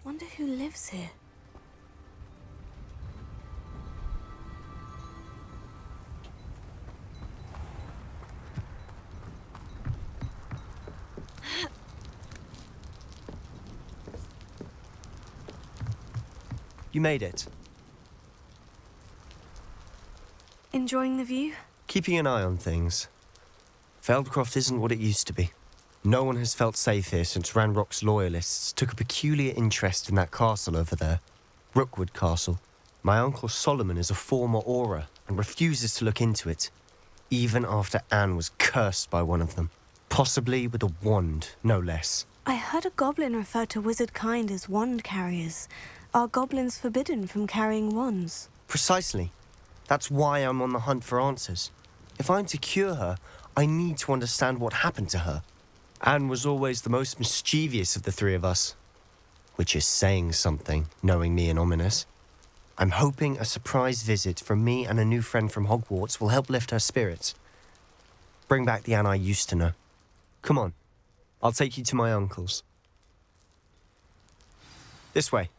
Wonder who lives here. You made it. Enjoying the view? Keeping an eye on things. Feldcroft isn't what it used to be. No one has felt safe here since Ranrock's loyalists took a peculiar interest in that castle over there. Rookwood Castle. My uncle Solomon is a former Auror and refuses to look into it, even after Anne was cursed by one of them. Possibly with a wand, no less. I heard a goblin refer to wizard kind as wand carriers. Are goblins forbidden from carrying wands? Precisely. That's why I'm on the hunt for answers. If I'm to cure her, I need to understand what happened to her. Anne was always the most mischievous of the three of us. Which is saying something, knowing me and Ominous. I'm hoping a surprise visit from me and a new friend from Hogwarts will help lift her spirits. Bring back the Anne I used to know. Come on, I'll take you to my uncle's. This way.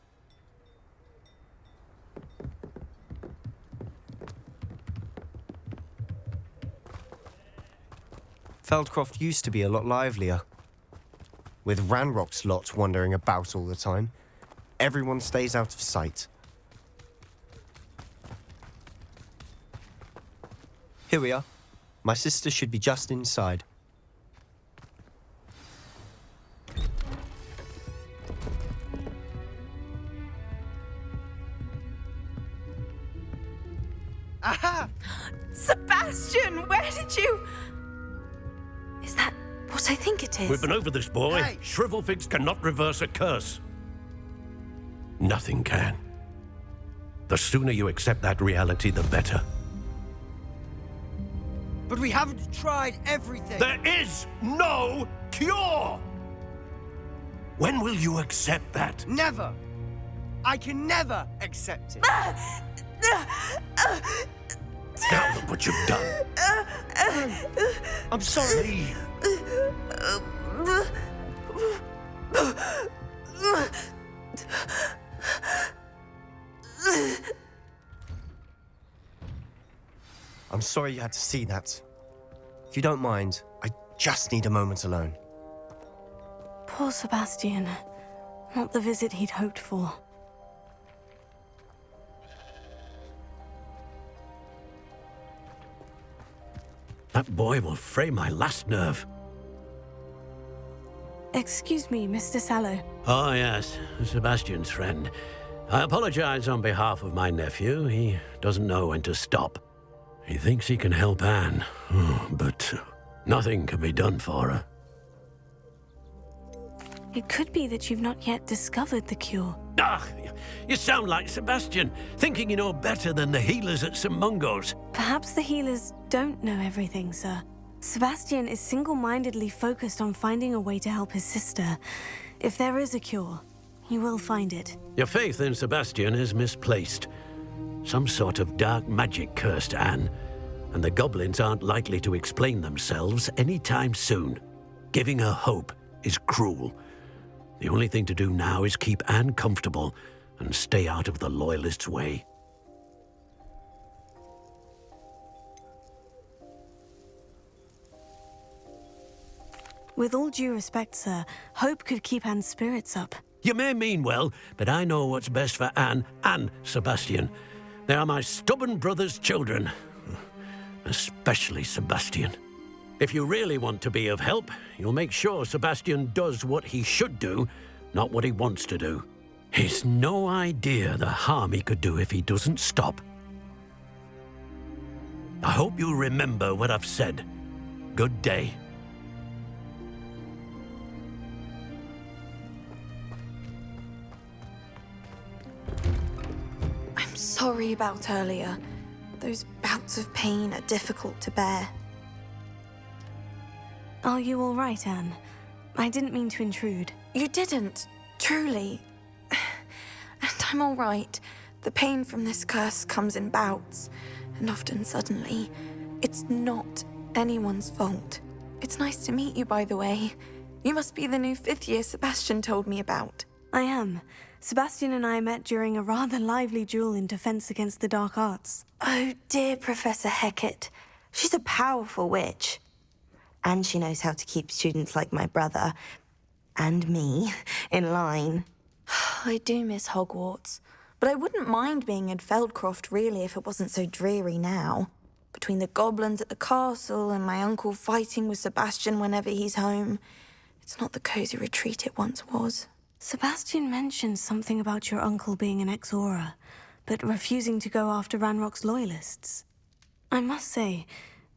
Feldcroft used to be a lot livelier. With Ranrock's lot wandering about all the time, everyone stays out of sight. Here we are. My sister should be just inside. Aha! Sebastian, where did you... Is that what I think it is? We've been over this, boy. Hey. Shrivelfigs cannot reverse a curse. Nothing can. The sooner you accept that reality, the better. But we haven't tried everything. There is no cure! When will you accept that? Never. I can never accept it. Now look what you've done. I'm sorry. I'm sorry you had to see that. If you don't mind, I just need a moment alone. Poor Sebastian. Not the visit he'd hoped for. That boy will fray my last nerve. Excuse me, Mr. Sallow. Oh, yes, Sebastian's friend. I apologize on behalf of my nephew. He doesn't know when to stop. He thinks he can help Anne, but nothing can be done for her. It could be that you've not yet discovered the cure. Ah, you sound like Sebastian, thinking you know better than the healers at St. Mungo's. Perhaps the healers don't know everything, sir. Sebastian is single-mindedly focused on finding a way to help his sister. If there is a cure, he will find it. Your faith in Sebastian is misplaced. Some sort of dark magic cursed Anne, and the goblins aren't likely to explain themselves anytime soon. Giving her hope is cruel. The only thing to do now is keep Anne comfortable and stay out of the Loyalists' way. With all due respect, sir, hope could keep Anne's spirits up. You may mean well, but I know what's best for Anne and Sebastian. They are my stubborn brother's children. Especially Sebastian. If you really want to be of help, you'll make sure Sebastian does what he should do, not what he wants to do. He's no idea the harm he could do if he doesn't stop. I hope you'll remember what I've said. Good day. I'm sorry about earlier. Those bouts of pain are difficult to bear. Are you all right, Anne? I didn't mean to intrude. You didn't, truly. And I'm all right. The pain from this curse comes in bouts, and often suddenly. It's not anyone's fault. It's nice to meet you, by the way. You must be the new 5th year Sebastian told me about. I am. Sebastian and I met during a rather lively duel in Defense Against the Dark Arts. Oh dear, Professor Hecat. She's a powerful witch. And she knows how to keep students like my brother, and me, in line. I do miss Hogwarts, but I wouldn't mind being in Feldcroft, really, if it wasn't so dreary now. Between the goblins at the castle and my uncle fighting with Sebastian whenever he's home, it's not the cosy retreat it once was. Sebastian mentioned something about your uncle being an ex-Auror, but refusing to go after Ranrock's loyalists. I must say,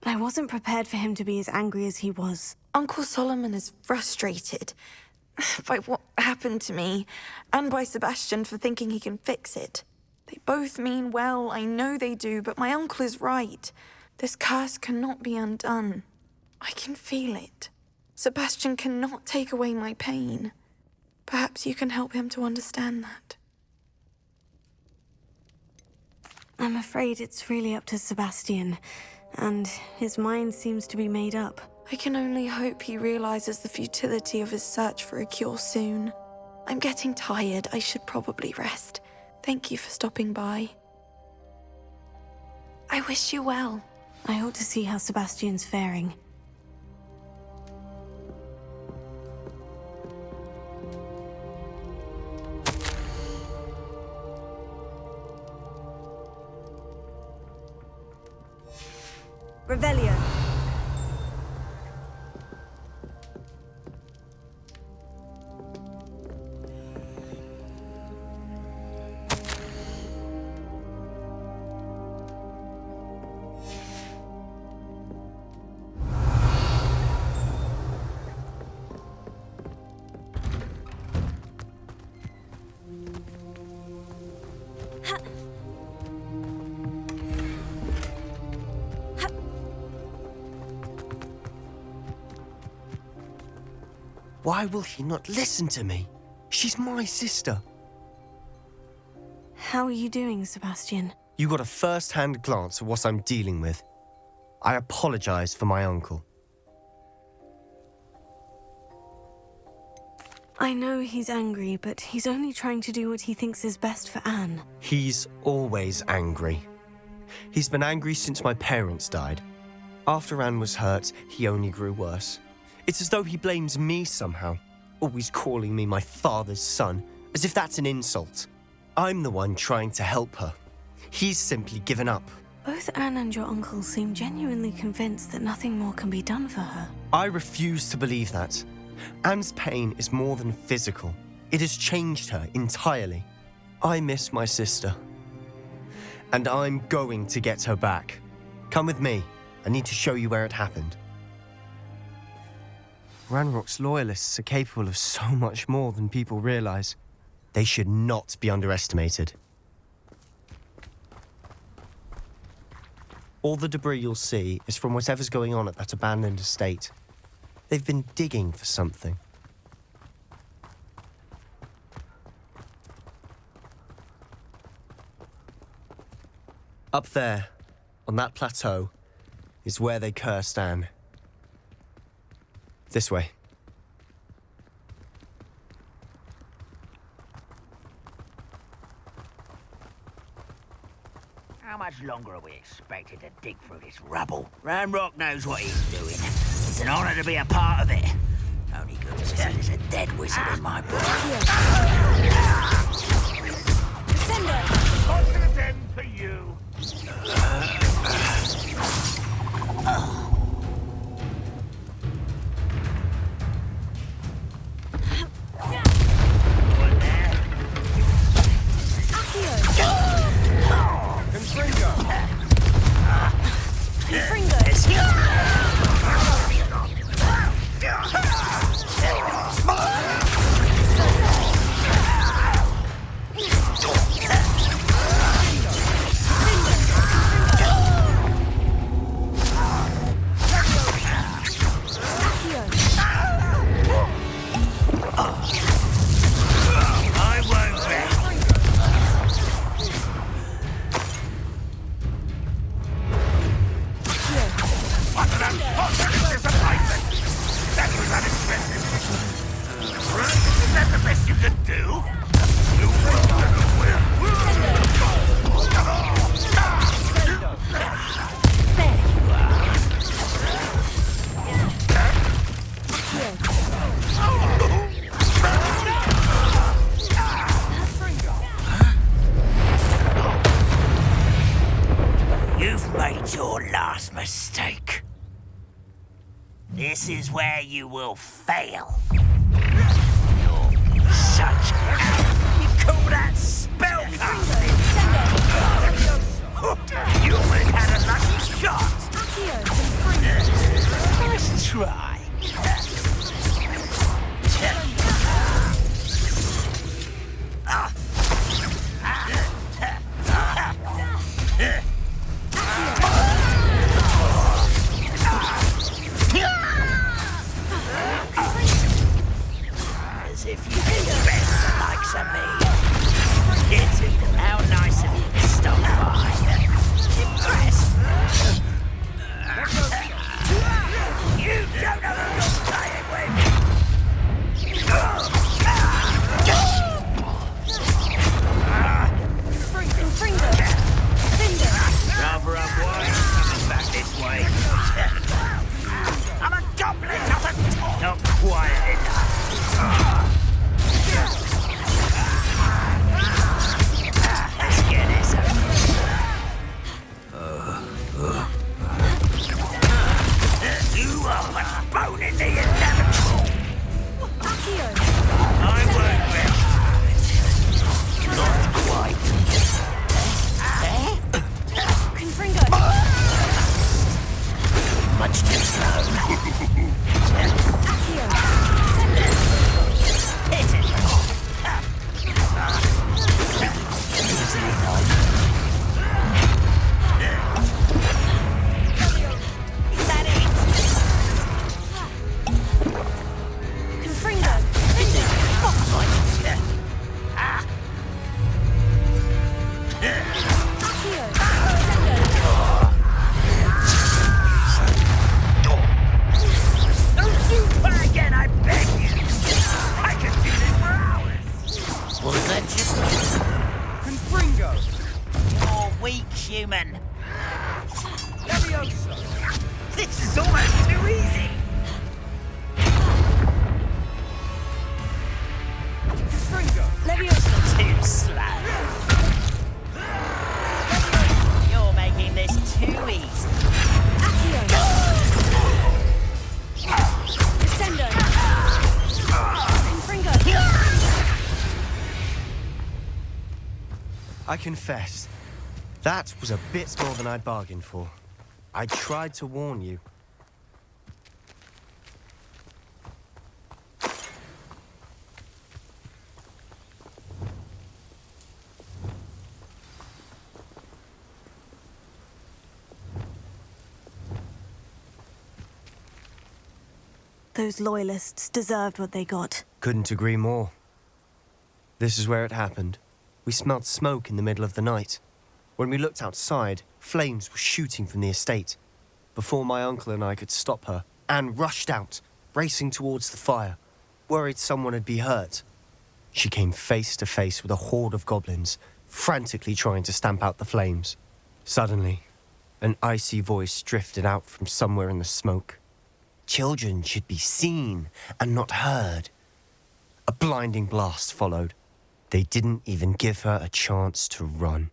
I wasn't prepared for him to be as angry as he was. Uncle Solomon is frustrated by what happened to me, and by Sebastian for thinking he can fix it. They both mean well, I know they do, but my uncle is right. This curse cannot be undone. I can feel it. Sebastian cannot take away my pain. Perhaps you can help him to understand that. I'm afraid it's really up to Sebastian, and his mind seems to be made up. I can only hope he realizes the futility of his search for a cure soon. I'm getting tired. I should probably rest. Thank you for stopping by. I wish you well. I ought to see how Sebastian's faring. Revelio. Why will he not listen to me? She's my sister. How are you doing, Sebastian? You got a first-hand glance at what I'm dealing with. I apologize for my uncle. I know he's angry, but he's only trying to do what he thinks is best for Anne. He's always angry. He's been angry since my parents died. After Anne was hurt, he only grew worse. It's as though he blames me somehow, always calling me my father's son, as if that's an insult. I'm the one trying to help her. He's simply given up. Both Anne and your uncle seem genuinely convinced that nothing more can be done for her. I refuse to believe that. Anne's pain is more than physical. It has changed her entirely. I miss my sister. And I'm going to get her back. Come with me. I need to show you where it happened. Ranrock's loyalists are capable of so much more than people realize. They should not be underestimated. All the debris you'll see is from whatever's going on at that abandoned estate. They've been digging for something. Up there, on that plateau, is where they cursed Anne. This way. How much longer are we expected to dig through this rubble? Ranrock knows what he's doing. It's an honor to be a part of it. Only good to see there's a dead wizard in my book. What's an end for you? made your last mistake. This is where you will fail. You're such you call that spellcasting? You almost had a lucky shot. Nice try. As if you could best the likes of me. Kitty, how nice of you to stop by. Impressed? You don't know who you're playing with. Rather unwise coming back this way. I'm a goblin, not a top. Not quiet enough. Let's get this You are postponing the inevitable. I won't let you. Not quite. Much too slow. Hit it. Easy enough. Is that it? Confringo! Again, I beg you. I can do this for hours. Was that just Confringo! You're weak, human. Leviosa! This is almost too easy. Confringo! Leviosa! Too slow. You're making this too easy. Descendo! Confringo! I confess, that was a bit more than I'd bargained for. I tried to warn you. Those loyalists deserved what they got. Couldn't agree more. This is where it happened. We smelled smoke in the middle of the night. When we looked outside, flames were shooting from the estate. Before my uncle and I could stop her, Anne rushed out, racing towards the fire, worried someone had been hurt. She came face to face with a horde of goblins, frantically trying to stamp out the flames. Suddenly, an icy voice drifted out from somewhere in the smoke. Children should be seen and not heard. A blinding blast followed. They didn't even give her a chance to run.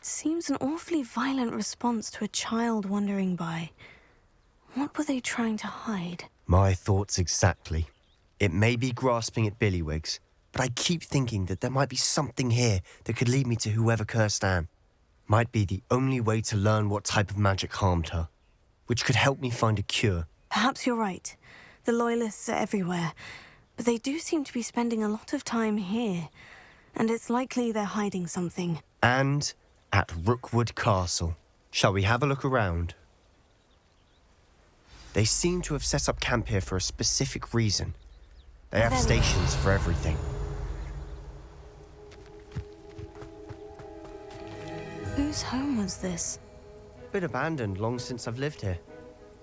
Seems an awfully violent response to a child wandering by. What were they trying to hide? My thoughts exactly. It may be grasping at Billywigs, but I keep thinking that there might be something here that could lead me to whoever cursed Anne. Might be the only way to learn what type of magic harmed her, which could help me find a cure. Perhaps you're right. The Loyalists are everywhere, but they do seem to be spending a lot of time here, and it's likely they're hiding something. And at Rookwood Castle. Shall we have a look around? They seem to have set up camp here for a specific reason. They have stations for everything. Whose home was this? Been abandoned long since I've lived here.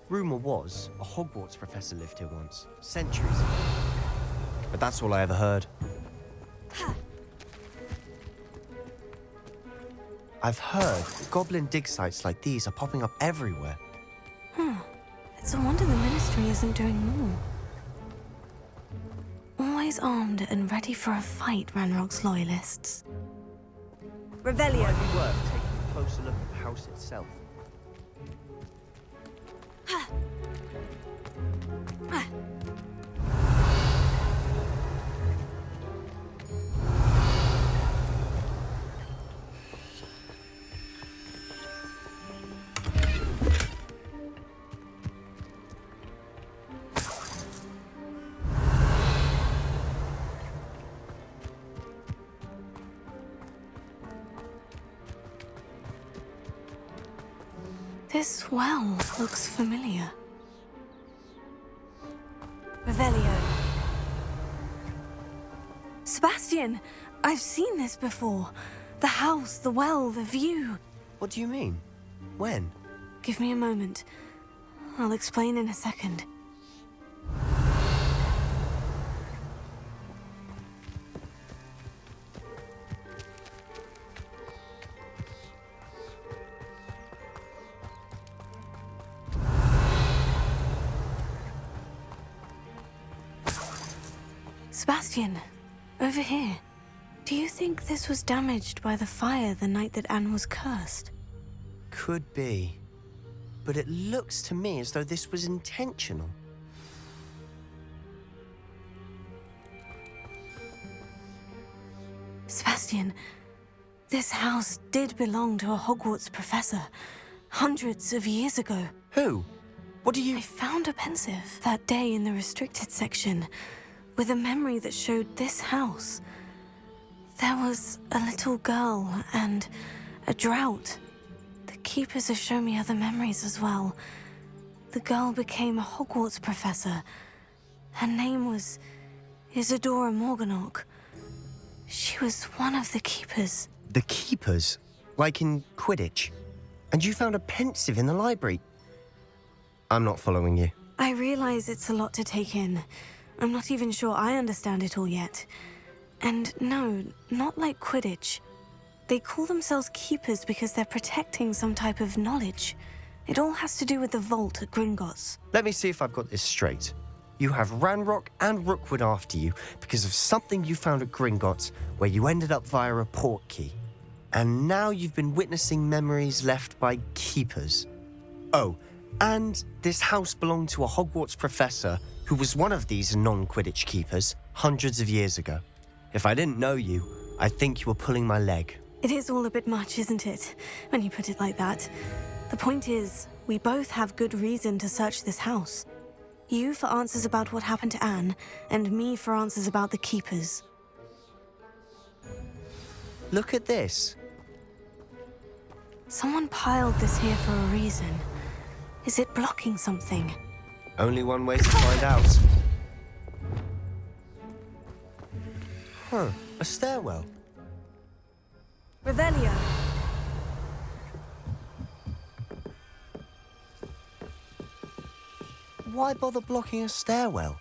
Rumour was a Hogwarts professor lived here once, centuries ago. But that's all I ever heard. I've heard goblin dig sites like these are popping up everywhere. It's a wonder the Ministry isn't doing more. Always armed and ready for a fight, Ranrock's Loyalists. Revelio. Might be worth taking a closer look at the house itself. This well looks familiar. Revelio. Sebastian! I've seen this before. The house, the well, the view. What do you mean? When? Give me a moment. I'll explain in a second. Sebastian, over here. Do you think this was damaged by the fire the night that Anne was cursed? Could be. But it looks to me as though this was intentional. Sebastian, this house did belong to a Hogwarts professor, hundreds of years ago. Who? What do you... I found a pensive that day in the restricted section, with a memory that showed this house. There was a little girl and a drought. The keepers have shown me other memories as well. The girl became a Hogwarts professor. Her name was Isadora Morganach. She was one of the keepers. The keepers? Like in Quidditch? And you found a pensive in the library? I'm not following you. I realize it's a lot to take in. I'm not even sure I understand it all yet. And no, not like Quidditch. They call themselves keepers because they're protecting some type of knowledge. It all has to do with the vault at Gringotts. Let me see if I've got this straight. You have Ranrock and Rookwood after you because of something you found at Gringotts where you ended up via a portkey. And now you've been witnessing memories left by keepers. Oh, and this house belonged to a Hogwarts professor who was one of these non-Quidditch keepers hundreds of years ago. If I didn't know you, I'd think you were pulling my leg. It is all a bit much, isn't it, when you put it like that? The point is, we both have good reason to search this house. You for answers about what happened to Anne, and me for answers about the keepers. Look at this. Someone piled this here for a reason. Is it blocking something? Only one way to find out. Huh, a stairwell. Revelio. Why bother blocking a stairwell?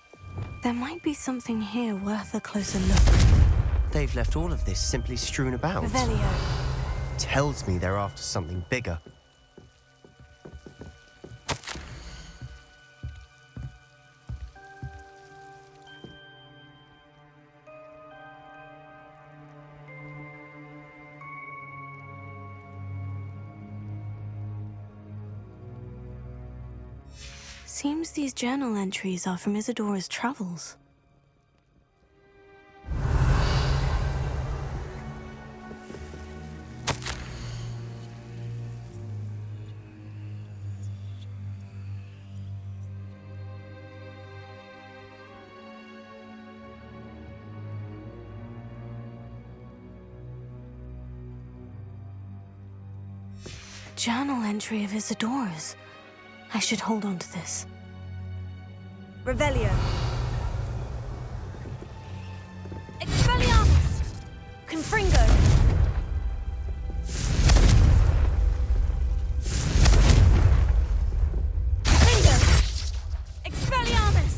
There might be something here worth a closer look. They've left all of this simply strewn about. Revelio. Tells me they're after something bigger. Seems these journal entries are from Isadora's travels. A journal entry of Isadora's. I should hold on to this. Revelio. Expelliarmus! Confringo! Confringo! Expelliarmus!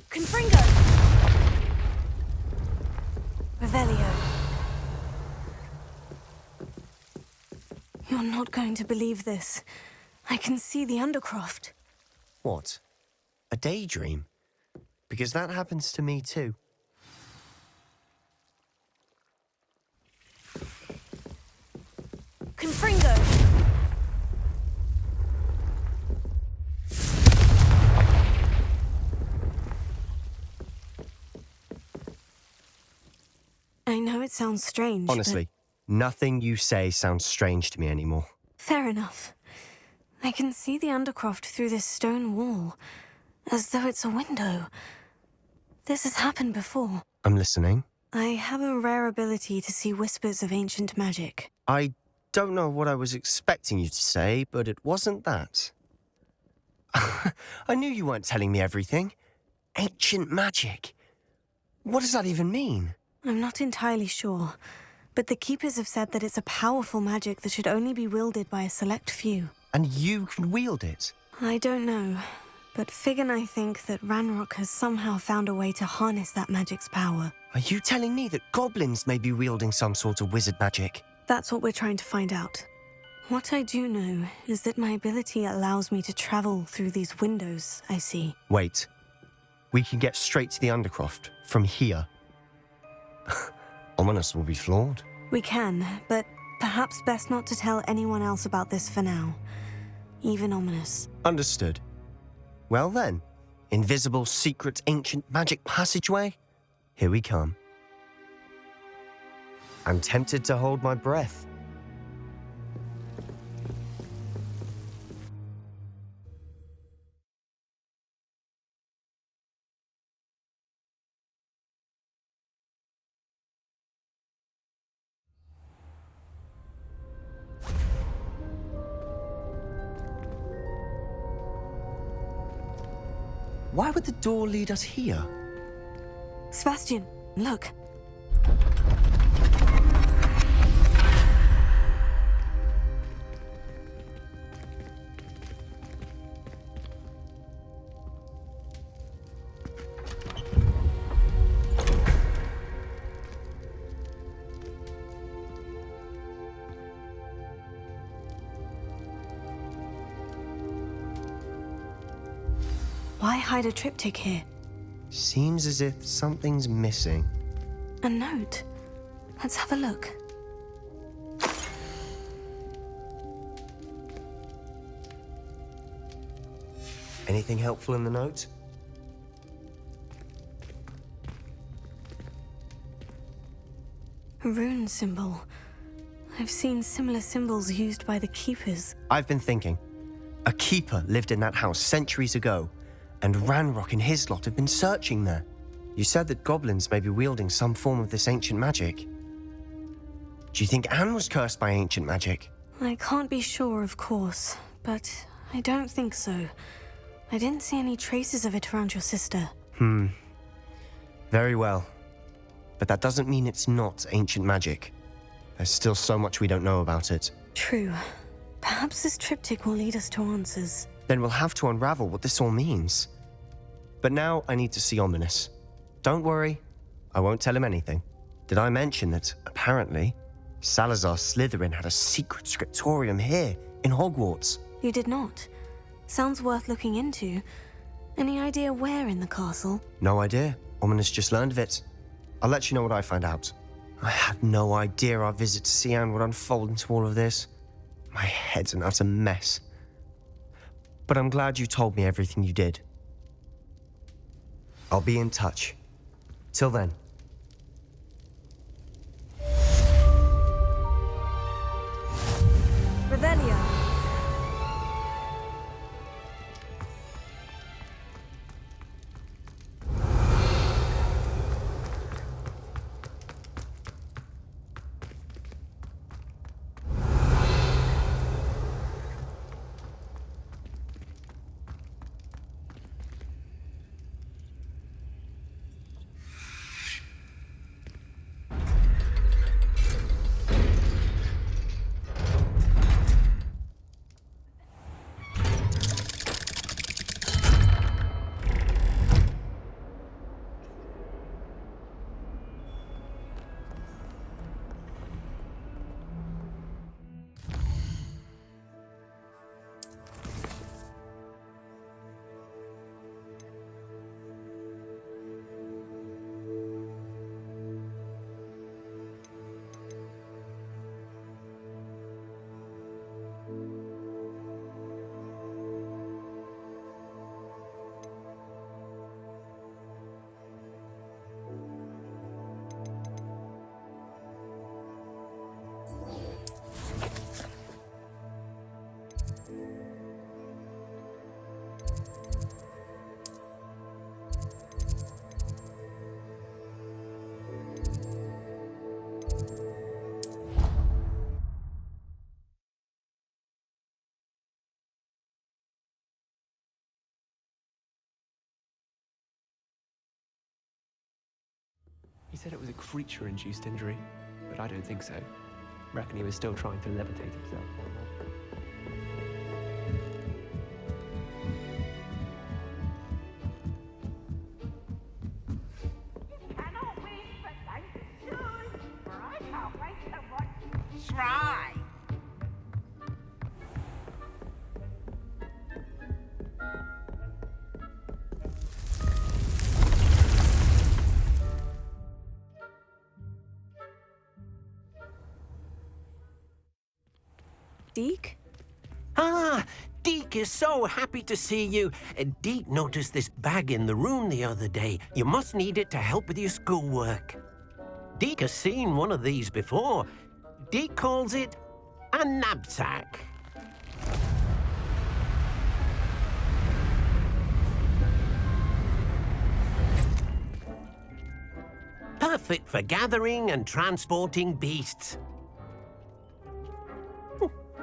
Confringo! Revelio. You're not going to believe this. I can see the Undercroft. What? A daydream? Because that happens to me too. Confringo! I know it sounds strange, Honestly, nothing you say sounds strange to me anymore. Fair enough. I can see the Undercroft through this stone wall, as though it's a window. This has happened before. I'm listening. I have a rare ability to see whispers of ancient magic. I don't know what I was expecting you to say, but it wasn't that. I knew you weren't telling me everything. Ancient magic. What does that even mean? I'm not entirely sure, but the Keepers have said that it's a powerful magic that should only be wielded by a select few. And you can wield it? I don't know, but Fig and I think that Ranrock has somehow found a way to harness that magic's power. Are you telling me that goblins may be wielding some sort of wizard magic? That's what we're trying to find out. What I do know is that my ability allows me to travel through these windows I see. Wait. We can get straight to the Undercroft from here. Ominous will be flawed. We can, but perhaps best not to tell anyone else about this for now. Even Ominous. Understood. Well then, invisible, secret, ancient magic passageway? Here we come. I'm tempted to hold my breath. Why would the door lead us here? Sebastian, look. Why hide a triptych here? Seems as if something's missing. A note. Let's have a look. Anything helpful in the note? A rune symbol. I've seen similar symbols used by the Keepers. I've been thinking. A keeper lived in that house centuries ago, and Ranrock and his lot have been searching there. You said that goblins may be wielding some form of this ancient magic. Do you think Anne was cursed by ancient magic? I can't be sure, of course, but I don't think so. I didn't see any traces of it around your sister. Very well. But that doesn't mean it's not ancient magic. There's still so much we don't know about it. True. Perhaps this triptych will lead us to answers. Then we'll have to unravel what this all means. But now I need to see Ominous. Don't worry, I won't tell him anything. Did I mention that, apparently, Salazar Slytherin had a secret scriptorium here in Hogwarts? You did not. Sounds worth looking into. Any idea where in the castle? No idea. Ominous just learned of it. I'll let you know what I find out. I had no idea our visit to Cian would unfold into all of this. My head's an utter mess. But I'm glad you told me everything you did. I'll be in touch. Till then. Revelio. said it was a creature-induced injury, but I don't think so. Reckon he was still trying to levitate himself. Try. Deke? Ah, Deke is so happy to see you. Deke noticed this bag in the room the other day. You must need it to help with your schoolwork. Deke has seen one of these before. Deke calls it a knapsack. Perfect for gathering and transporting beasts.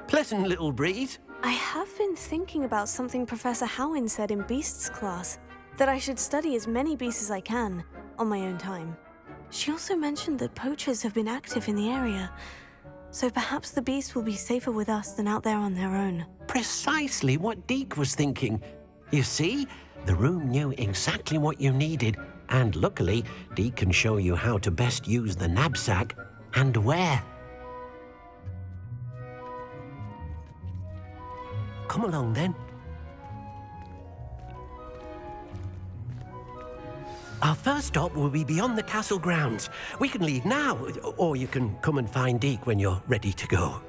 Pleasant little breeze. I have been thinking about something Professor Howin said in Beasts class, that I should study as many beasts as I can, on my own time. She also mentioned that poachers have been active in the area, so perhaps the beasts will be safer with us than out there on their own. Precisely what Deke was thinking. You see, the room knew exactly what you needed, and luckily, Deke can show you how to best use the knapsack and where. Come along then. Our first stop will be beyond the castle grounds. We can leave now, or you can come and find Deke when you're ready to go.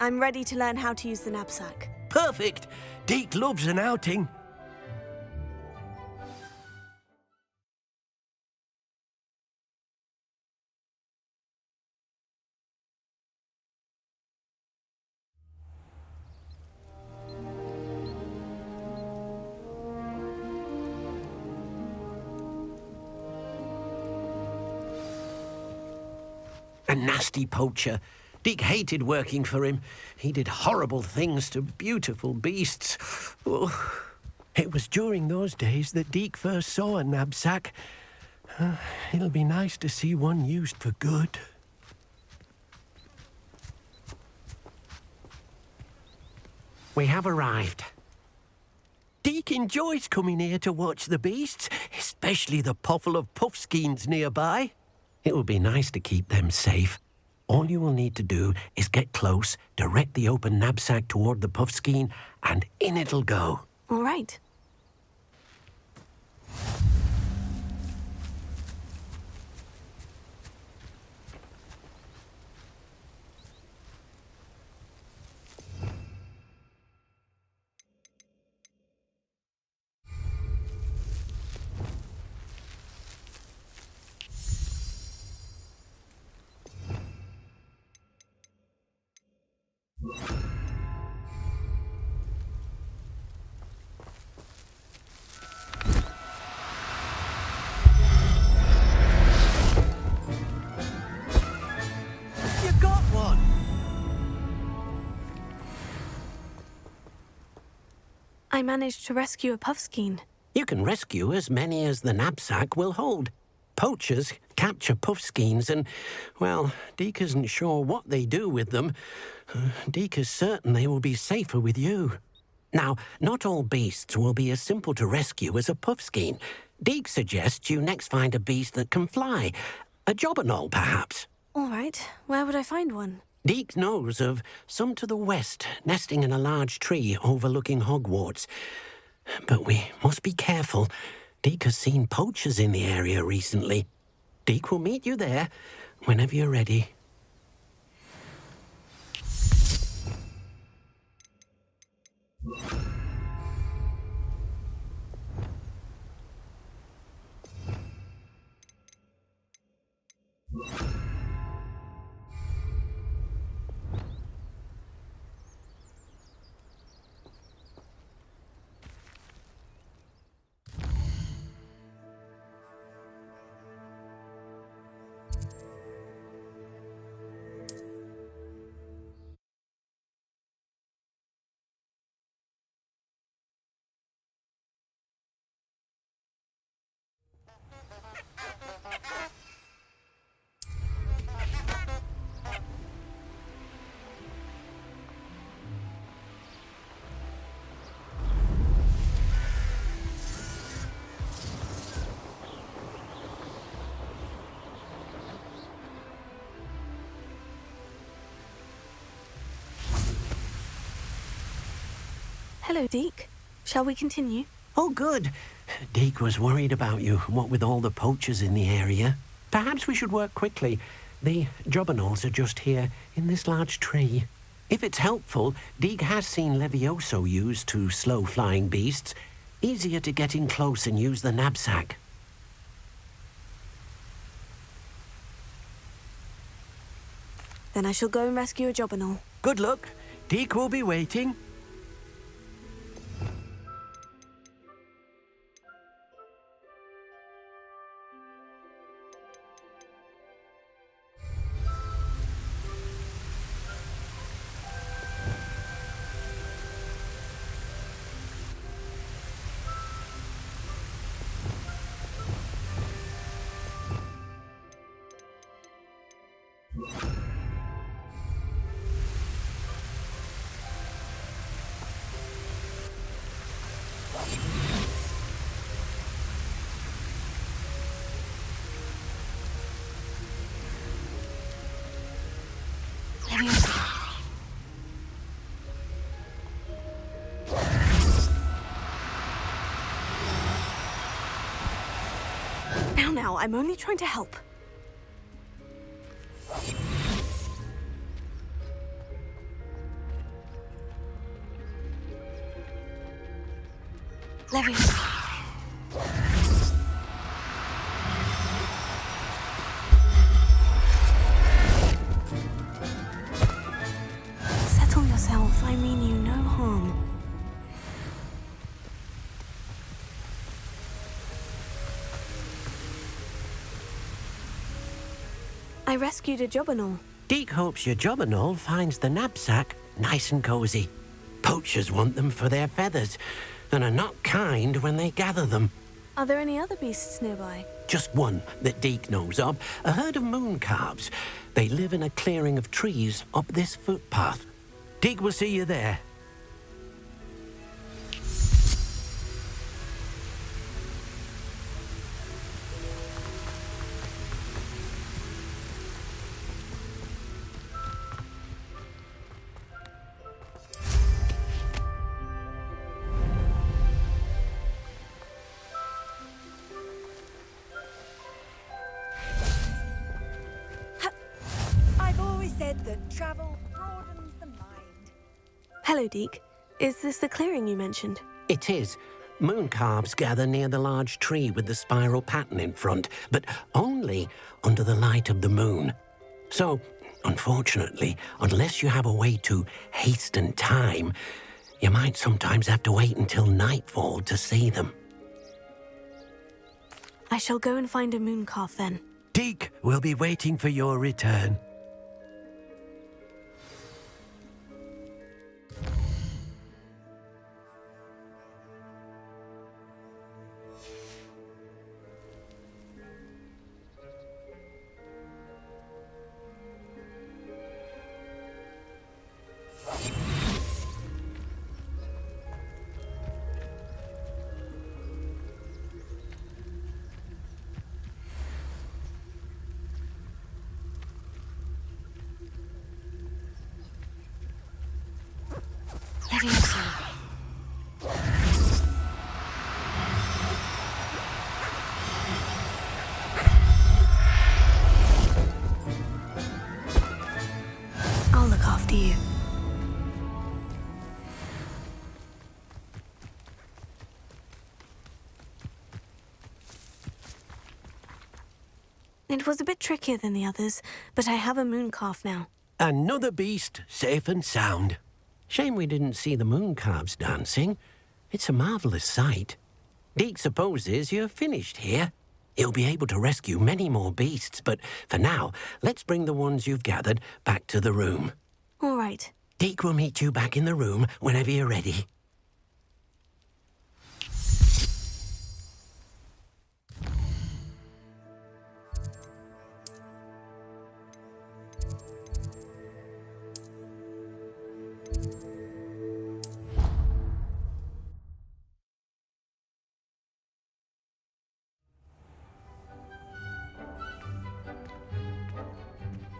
I'm ready to learn how to use the knapsack. Perfect! Deke loves an outing. A nasty poacher. Deke hated working for him. He did horrible things to beautiful beasts. Oh. It was during those days that Deke first saw a knapsack. It'll be nice to see one used for good. We have arrived. Deke enjoys coming here to watch the beasts, especially the potful of puffskeins nearby. It will be nice to keep them safe. All you will need to do is get close, direct the open knapsack toward the puffskein, and in it'll go. All right. You got one! I managed to rescue a puffskein. You can rescue as many as the knapsack will hold. Poachers capture puffskeins and, well, Deke isn't sure what they do with them. Deke is certain they will be safer with you. Now, not all beasts will be as simple to rescue as a puffskein. Deke suggests you next find a beast that can fly. A jobberknoll, perhaps. All right. Where would I find one? Deke knows of some to the west, nesting in a large tree overlooking Hogwarts. But we must be careful. Deke has seen poachers in the area recently. Deke will meet you there whenever you're ready. Hello, Deke. Shall we continue? Oh, good. Deke was worried about you, what with all the poachers in the area. Perhaps we should work quickly. The jobberknolls are just here, in this large tree. If it's helpful, Deke has seen Levioso used to slow flying beasts. Easier to get in close and use the knapsack. Then I shall go and rescue a jobberknoll. Good luck. Deke will be waiting. Now, I'm only trying to help. Levioso. Settle yourself. I mean you no harm. I rescued a jobberknoll. Deke hopes your jobberknoll finds the knapsack nice and cozy. Poachers want them for their feathers, and are not kind when they gather them. Are there any other beasts nearby? Just one that Deke knows of, a herd of moon calves. They live in a clearing of trees up this footpath. Deke will see you there. That travel broadens the mind. Hello, Deke. Is this the clearing you mentioned? It is. Moon calves gather near the large tree with the spiral pattern in front, but only under the light of the moon. So, unfortunately, unless you have a way to hasten time, you might sometimes have to wait until nightfall to see them. I shall go and find a moon calf then. Deke will be waiting for your return. Levioso. I'll look after you. It was a bit trickier than the others, but I have a moon calf now. Another beast, safe and sound. Shame we didn't see the moon calves dancing. It's a marvelous sight. Deke supposes you're finished here. He'll be able to rescue many more beasts, but for now, let's bring the ones you've gathered back to the room. All right. Deke will meet you back in the room whenever you're ready.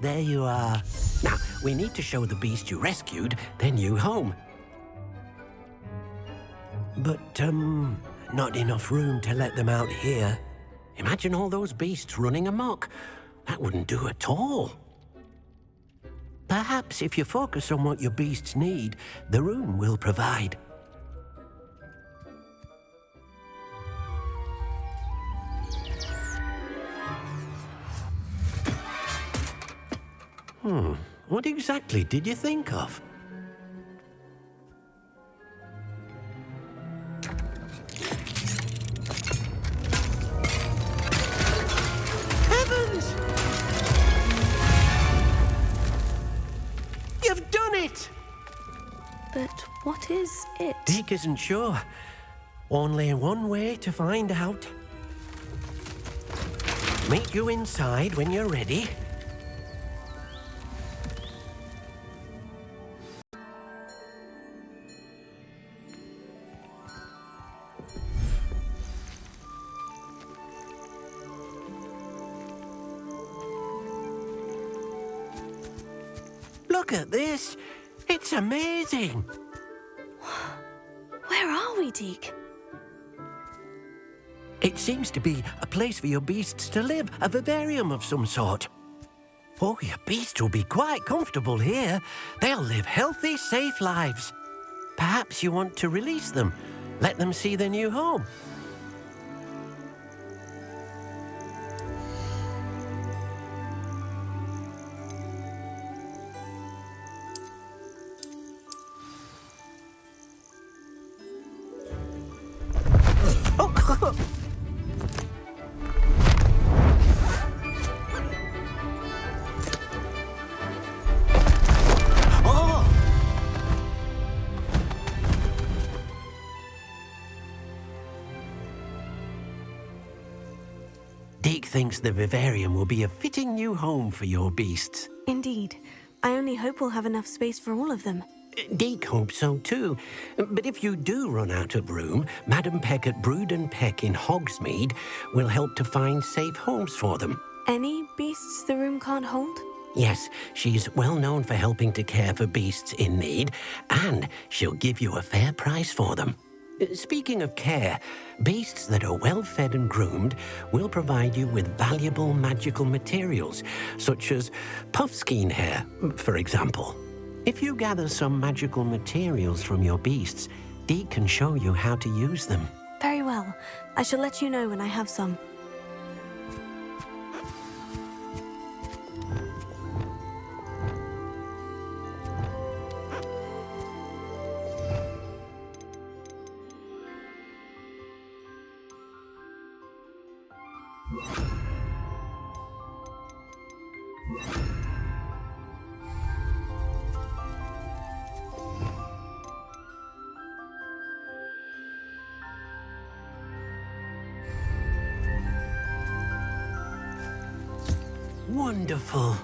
There you are. Now, we need to show the beast you rescued their new home. But, not enough room to let them out here. Imagine all those beasts running amok. That wouldn't do at all. Perhaps if you focus on what your beasts need, the room will provide. What exactly did you think of? Heavens! You've done it! But what is it? Deke isn't sure. Only one way to find out. Meet you inside when you're ready. Look at this. It's amazing. Where are we, Deke? It seems to be a place for your beasts to live, a vivarium of some sort. Oh, your beasts will be quite comfortable here. They'll live healthy, safe lives. Perhaps you want to release them, let them see their new home. Deke thinks the vivarium will be a fitting new home for your beasts. Indeed. I only hope we'll have enough space for all of them. Deke hopes so too. But if you do run out of room, Madam Peck at Brood and Peck in Hogsmeade will help to find safe homes for them. Any beasts the room can't hold? Yes, she's well known for helping to care for beasts in need, and she'll give you a fair price for them. Speaking of care, beasts that are well fed and groomed will provide you with valuable magical materials, such as puffskein hair, for example. If you gather some magical materials from your beasts, Deke can show you how to use them. Very well. I shall let you know when I have some. Wonderful.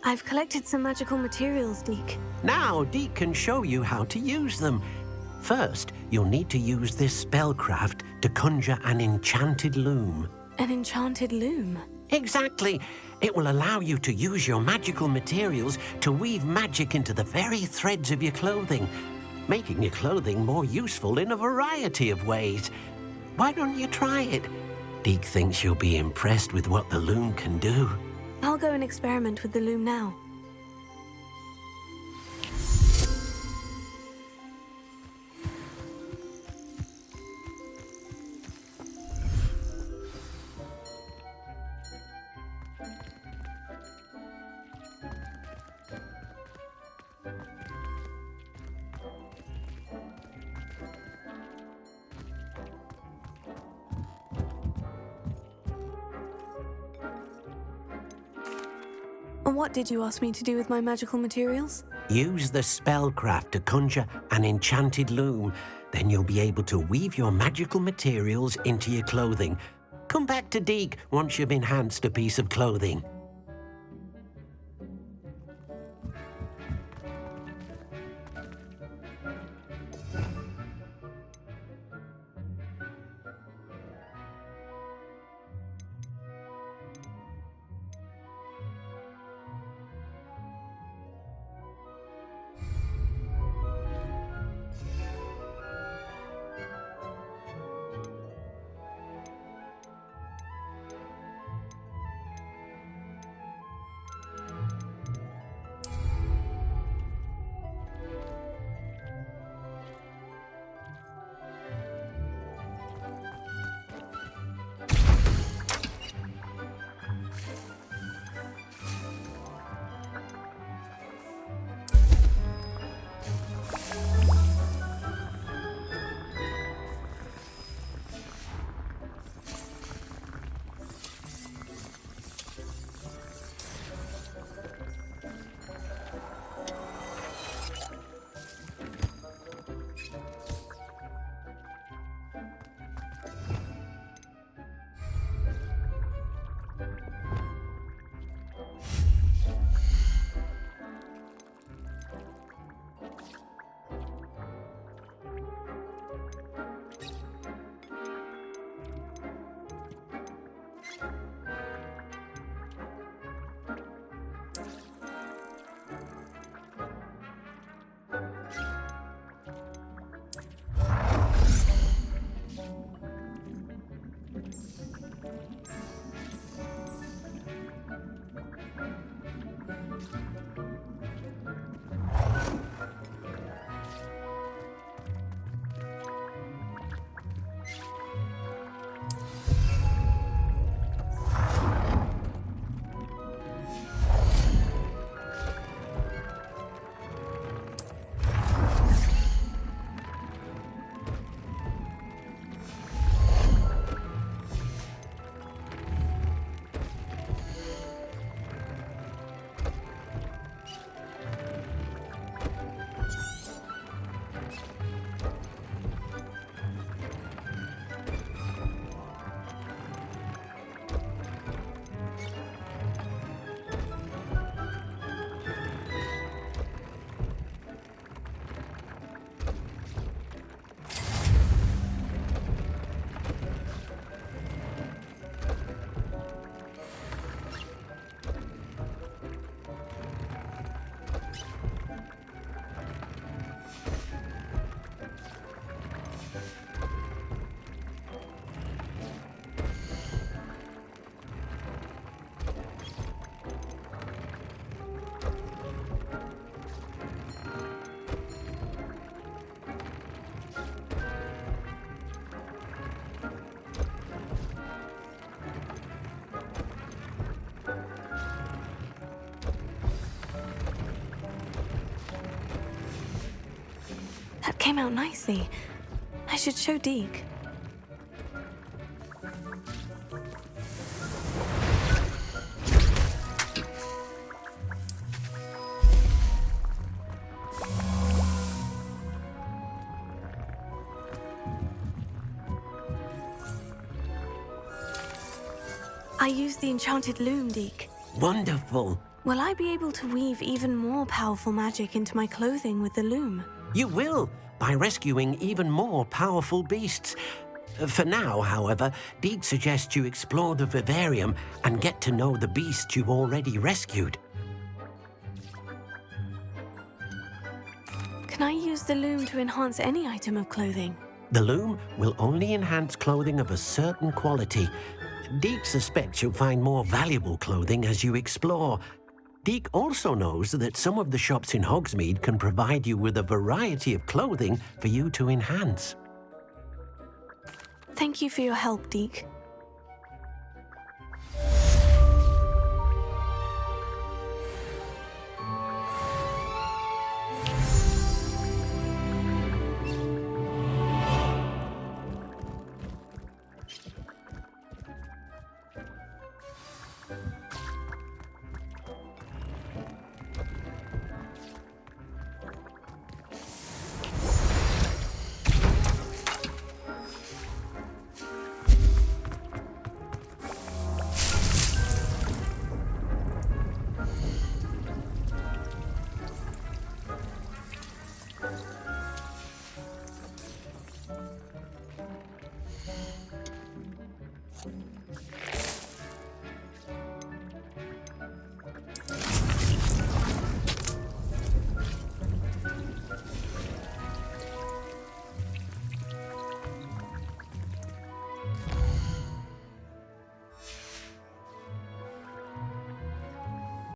I've collected some magical materials, Deke. Now, Deke can show you how to use them. First, you'll need to use this spellcraft to conjure an enchanted loom. An enchanted loom. Exactly. It will allow you to use your magical materials to weave magic into the very threads of your clothing, making your clothing more useful in a variety of ways. Why don't you try it? Deke thinks you'll be impressed with what the loom can do. I'll go and experiment with the loom now. And what did you ask me to do with my magical materials? Use the spellcraft to conjure an enchanted loom. Then you'll be able to weave your magical materials into your clothing. Come back to Deke once you've enhanced a piece of clothing. That came out nicely. I should show Deke. I used the enchanted loom, Deke. Wonderful. Will I be able to weave even more powerful magic into my clothing with the loom? You will, by rescuing even more powerful beasts. For now, however, Deke suggests you explore the vivarium and get to know the beasts you've already rescued. Can I use the loom to enhance any item of clothing? The loom will only enhance clothing of a certain quality. Deke suspects you'll find more valuable clothing as you explore. Deke also knows that some of the shops in Hogsmeade can provide you with a variety of clothing for you to enhance. Thank you for your help, Deke.